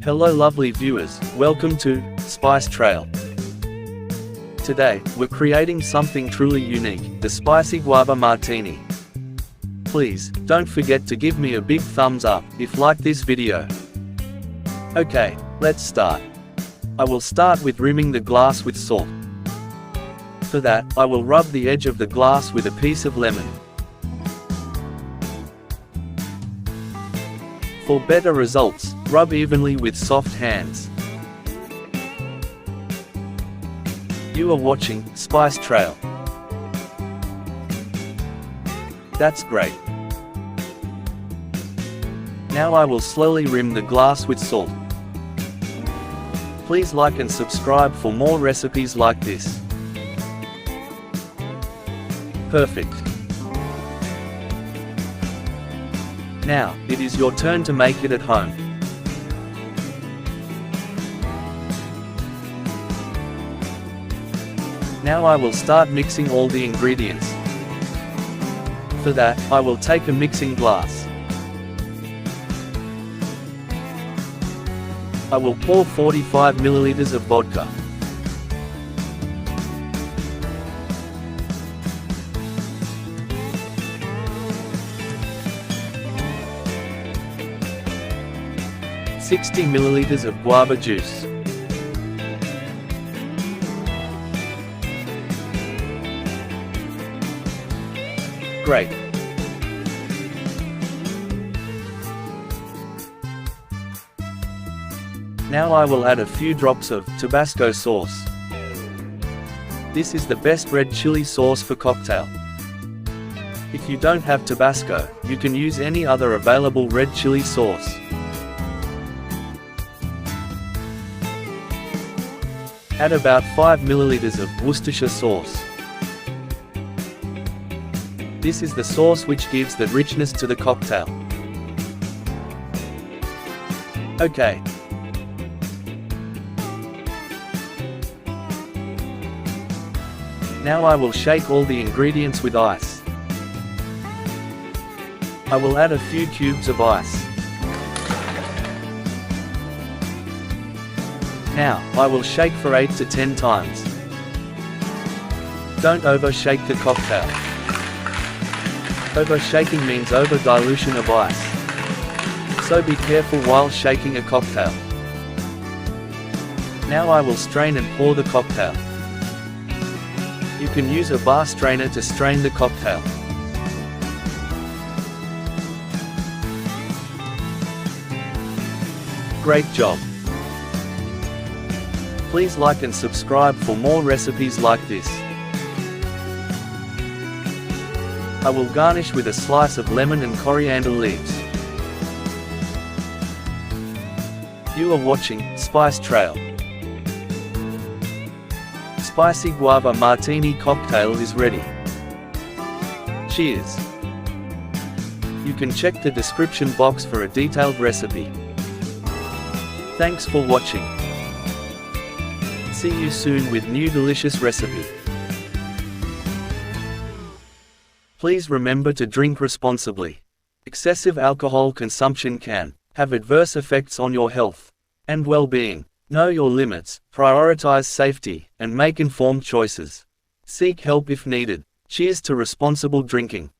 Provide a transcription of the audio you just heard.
Hello lovely viewers, welcome to Spice Trail. Today, we're creating something truly unique, the Spicy Guava Martini. Please, don't forget to give me a big thumbs up, if like this video. Okay, let's start. I will start with rimming the glass with salt. For that, I will rub the edge of the glass with a piece of lemon. For better results, rub evenly with soft hands. You are watching Spice Trail. That's great. Now I will slowly rim the glass with salt. Please like and subscribe for more recipes like this. Perfect. Now, it is your turn to make it at home. Now I will start mixing all the ingredients. For that, I will take a mixing glass. I will pour 45 milliliters of vodka. $60 milliliters of guava juice. Great. Now I will add a few drops of Tabasco sauce. This is the best red chili sauce for cocktail. If you don't have Tabasco, you can use any other available red chili sauce. Add about 5 milliliters of Worcestershire sauce. This is the sauce which gives the richness to the cocktail. Okay. Now I will shake all the ingredients with ice. I will add a few cubes of ice. Now, I will shake for 8 to 10 times. Don't over-shake the cocktail. Over-shaking means over-dilution of ice. So be careful while shaking a cocktail. Now I will strain and pour the cocktail. You can use a bar strainer to strain the cocktail. Great job. Please like and subscribe for more recipes like this. I will garnish with a slice of lemon and coriander leaves. You are watching Spice Trail. Spicy Guava Martini cocktail is ready. Cheers! You can check the description box for a detailed recipe. Thanks for watching. See you soon with new delicious recipe. Please remember to drink responsibly. Excessive alcohol consumption can have adverse effects on your health and well-being. Know your limits, prioritize safety, and make informed choices. Seek help if needed. Cheers to responsible drinking.